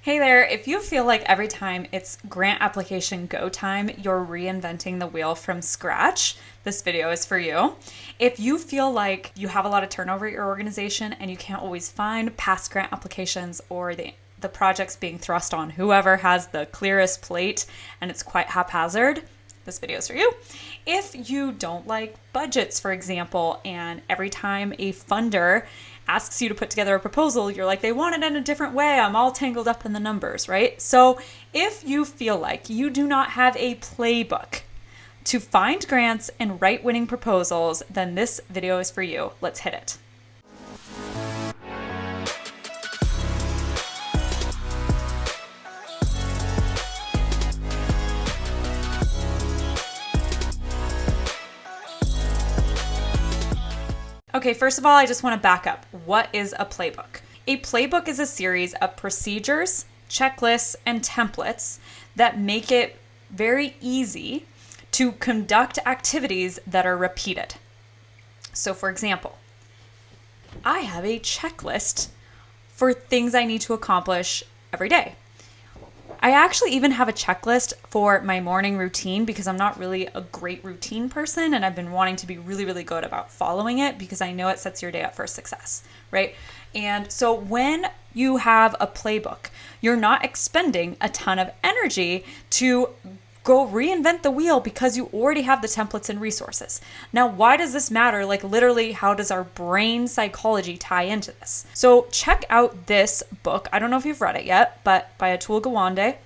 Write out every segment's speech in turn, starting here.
Hey there, if you feel like every time it's grant application go time, you're reinventing the wheel from scratch, this video is for you. If you feel like you have a lot of turnover at your organization and you can't always find past grant applications or the projects being thrust on whoever has the clearest plate and it's quite haphazard, this video is for you. If you don't like budgets, for example, and every time a funder asks you to put together a proposal, you're like, they want it in a different way. I'm all tangled up in the numbers, right? So if you feel like you do not have a playbook to find grants and write winning proposals, then this video is for you. Let's hit it. Okay, first of all, I just want to back up. What is a playbook? A playbook is a series of procedures, checklists, and templates that make it very easy to conduct activities that are repeated. So, for example, I have a checklist for things I need to accomplish every day. I actually even have a checklist for my morning routine because I'm not really a great routine person and I've been wanting to be really, really good about following it because I know it sets your day up for success, right? And so when you have a playbook, you're not expending a ton of energy to go reinvent the wheel because you already have the templates and resources. Now, why does this matter? Like literally, how does our brain psychology tie into this? So check out this book. I don't know if you've read it yet, but by Atul Gawande.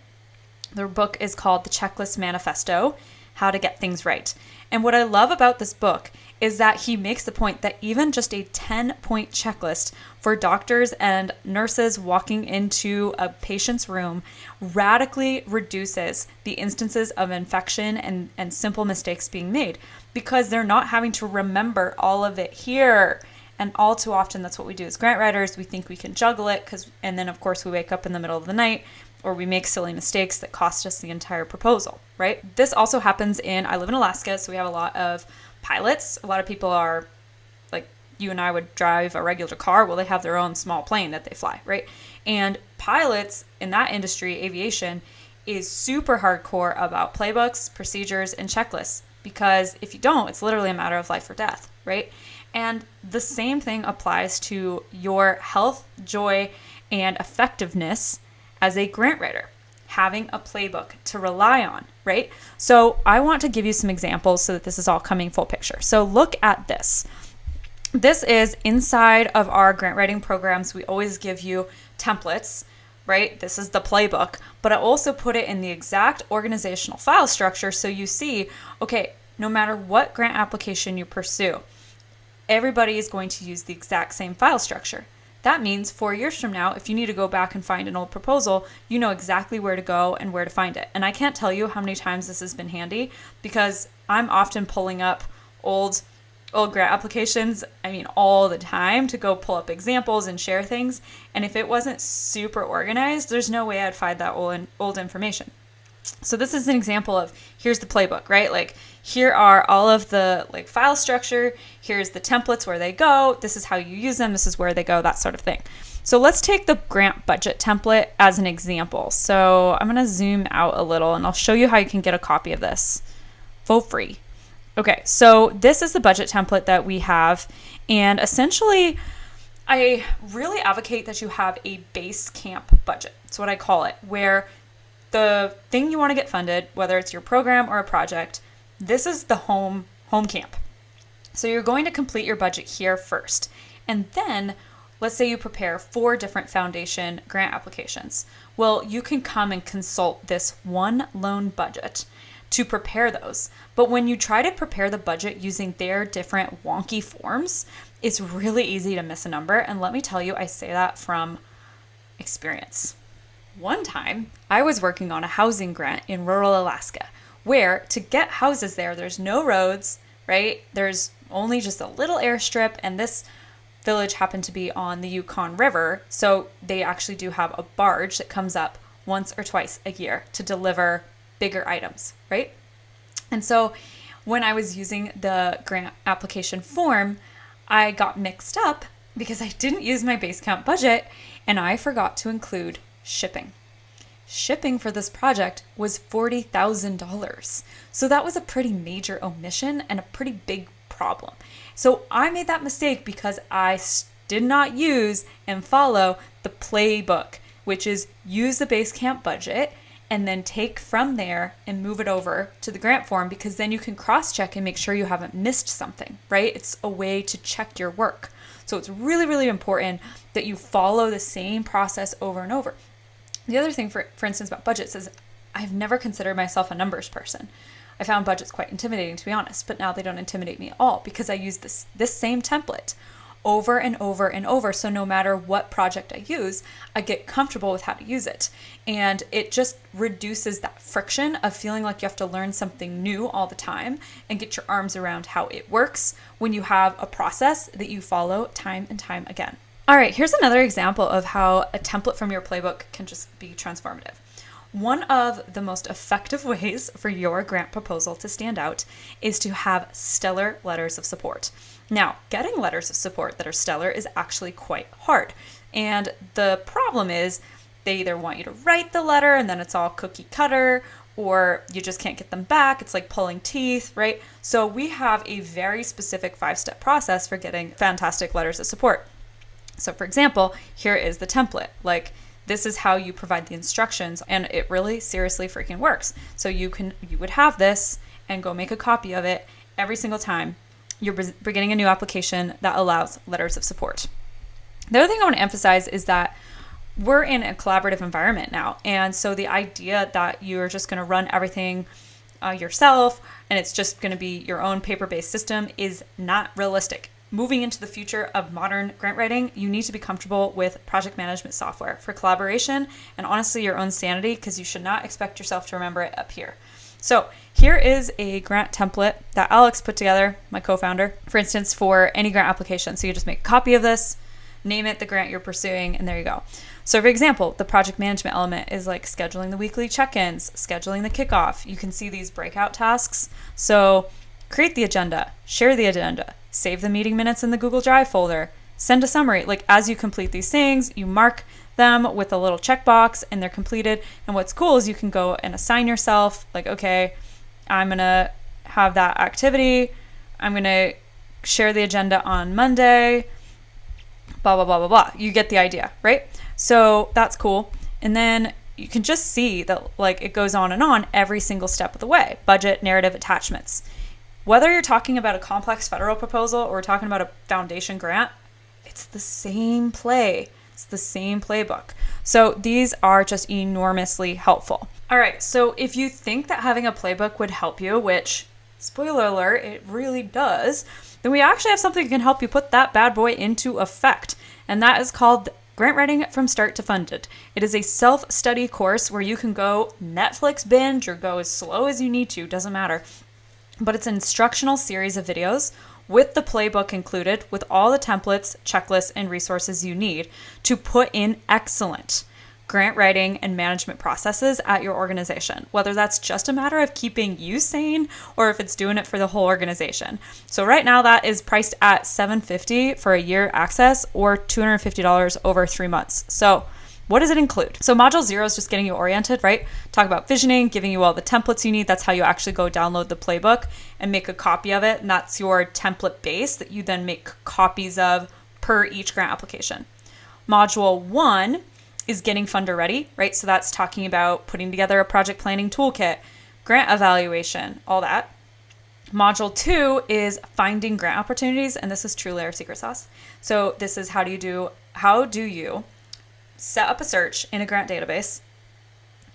The book is called The Checklist Manifesto, How to Get Things Right. And what I love about this book is that he makes the point that even just a 10-point checklist for doctors and nurses walking into a patient's room radically reduces the instances of infection and simple mistakes being made because they're not having to remember all of it here. And all too often, that's what we do as grant writers. We think we can juggle it and then of course we wake up in the middle of the night or we make silly mistakes that cost us the entire proposal, right? This also happens I live in Alaska, so we have a lot of pilots. A lot of people are like you and I would drive a regular car. Well, they have their own small plane that they fly, right? And pilots in that industry, aviation, is super hardcore about playbooks, procedures, and checklists because if you don't, it's literally a matter of life or death, right? And the same thing applies to your health, joy, and effectiveness as a grant writer, having a playbook to rely on, right? So I want to give you some examples so that this is all coming full picture. So look at this. This is inside of our grant writing programs. We always give you templates, right? This is the playbook, but I also put it in the exact organizational file structure so you see, okay, no matter what grant application you pursue, everybody is going to use the exact same file structure. That means 4 years from now, if you need to go back and find an old proposal, you know exactly where to go and where to find it. And I can't tell you how many times this has been handy because I'm often pulling up old grant applications, all the time to go pull up examples and share things. And if it wasn't super organized, there's no way I'd find that old information. So this is an example of, here's the playbook, right? Like here are all of the file structure. Here's the templates where they go. This is how you use them. This is where they go, that sort of thing. So let's take the grant budget template as an example. So I'm going to zoom out a little and I'll show you how you can get a copy of this for free. Okay, so this is the budget template that we have. And essentially, I really advocate that you have a base camp budget. That's what I call it, where the thing you want to get funded, whether it's your program or a project, this is the home camp. So you're going to complete your budget here first. And then let's say you prepare 4 different foundation grant applications. Well, you can come and consult this one lone budget to prepare those. But when you try to prepare the budget using their different wonky forms, it's really easy to miss a number. And let me tell you, I say that from experience. One time, I was working on a housing grant in rural Alaska, where to get houses there's no roads, right? There's only just a little airstrip, and this village happened to be on the Yukon River, so they actually do have a barge that comes up once or twice a year to deliver bigger items, right? And so when I was using the grant application form, I got mixed up because I didn't use my base camp budget and I forgot to include shipping. shipping for this project was $40,000. So that was a pretty major omission and a pretty big problem. So I made that mistake because I did not use and follow the playbook, which is use the Basecamp budget and then take from there and move it over to the grant form, because then you can cross-check and make sure you haven't missed something, right? It's a way to check your work. So it's really, really important that you follow the same process over and over. The other thing, for instance, about budgets is I've never considered myself a numbers person. I found budgets quite intimidating, to be honest, but now they don't intimidate me at all because I use this same template over and over and over. So no matter what project I use, I get comfortable with how to use it. And it just reduces that friction of feeling like you have to learn something new all the time and get your arms around how it works when you have a process that you follow time and time again. All right, here's another example of how a template from your playbook can just be transformative. One of the most effective ways for your grant proposal to stand out is to have stellar letters of support. Now, getting letters of support that are stellar is actually quite hard. And the problem is they either want you to write the letter and then it's all cookie cutter, or you just can't get them back. It's like pulling teeth, right? So we have a very specific 5-step process for getting fantastic letters of support. So for example, here is the template. Like, this is how you provide the instructions, and it really seriously freaking works. So you would have this and go make a copy of it every single time you're beginning a new application that allows letters of support. The other thing I want to emphasize is that we're in a collaborative environment now. And so the idea that you're just going to run everything yourself and it's just going to be your own paper-based system is not realistic. Moving into the future of modern grant writing, you need to be comfortable with project management software for collaboration and honestly your own sanity, because you should not expect yourself to remember it up here. So here is a grant template that Alex put together, my co-founder, for instance, for any grant application. So you just make a copy of this, name it the grant you're pursuing, and there you go. So for example, the project management element is like scheduling the weekly check-ins, scheduling the kickoff. You can see these breakout tasks. So create the agenda, share the agenda, save the meeting minutes in the Google Drive folder, send a summary. Like, as you complete these things, you mark them with a little checkbox and they're completed. And what's cool is you can go and assign yourself, like, okay, I'm going to have that activity. I'm going to share the agenda on Monday, blah, blah, blah, blah, blah. You get the idea, right? So that's cool. And then you can just see that, like, it goes on every single step of the way. Budget, narrative, attachments. Whether you're talking about a complex federal proposal or we're talking about a foundation grant, it's the same play. It's the same playbook. So these are just enormously helpful. All right, so if you think that having a playbook would help you, which, spoiler alert, it really does, then we actually have something that can help you put that bad boy into effect. And that is called Grant Writing from Start to Funded. It is a self-study course where you can go Netflix binge or go as slow as you need to, doesn't matter. But it's an instructional series of videos with the playbook included, with all the templates, checklists, and resources you need to put in excellent grant writing and management processes at your organization, whether that's just a matter of keeping you sane or if it's doing it for the whole organization. So right now that is priced at $750 for a year access or $250 over 3 months. So what does it include? So module 0 is just getting you oriented, right? Talk about visioning, giving you all the templates you need. That's how you actually go download the playbook and make a copy of it. And that's your template base that you then make copies of per each grant application. Module 1 is getting funder ready, right? So that's talking about putting together a project planning toolkit, grant evaluation, all that. Module 2 is finding grant opportunities. And this is truly our secret sauce. So this is how do you set up a search in a grant database,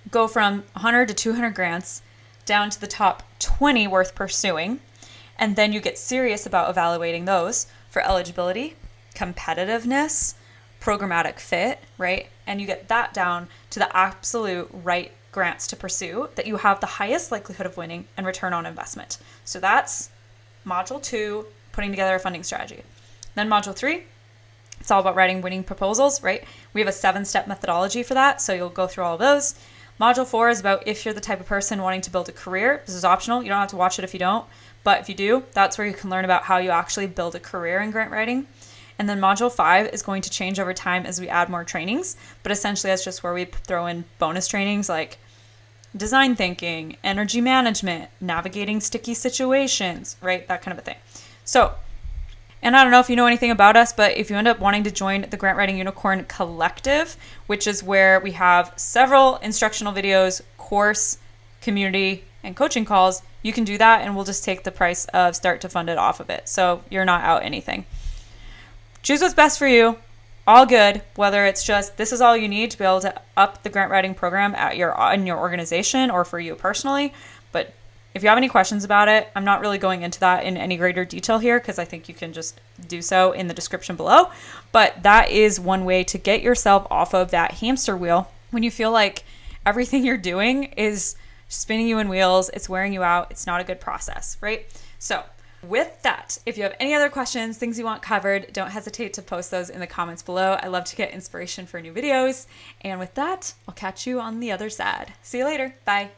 go from 100 to 200 grants down to the top 20 worth pursuing, and then you get serious about evaluating those for eligibility, competitiveness, programmatic fit, right? And you get that down to the absolute right grants to pursue that you have the highest likelihood of winning and return on investment. So that's module 2, putting together a funding strategy. Then module 3, it's all about writing winning proposals, right? We have a 7-step methodology for that, so you'll go through all of those. Module 4 is about if you're the type of person wanting to build a career. This is optional. You don't have to watch it if you don't, but if you do, that's where you can learn about how you actually build a career in grant writing. And then module 5 is going to change over time as we add more trainings. But essentially, that's just where we throw in bonus trainings like design thinking, energy management, navigating sticky situations, right? That kind of a thing. So, and I don't know if you know anything about us, but if you end up wanting to join the Grant Writing Unicorn Collective, which is where we have several instructional videos, course, community, and coaching calls, you can do that, and we'll just take the price of Start to Fund It off of it. So you're not out anything. Choose what's best for you. All good, whether it's just this is all you need to be able to up the grant writing program in your organization or for you personally. But if you have any questions about it, I'm not really going into that in any greater detail here because I think you can just do so in the description below. But that is one way to get yourself off of that hamster wheel when you feel like everything you're doing is spinning you in wheels, it's wearing you out, it's not a good process, right? So with that, if you have any other questions, things you want covered, don't hesitate to post those in the comments below. I love to get inspiration for new videos. And with that, I'll catch you on the other side. See you later. Bye.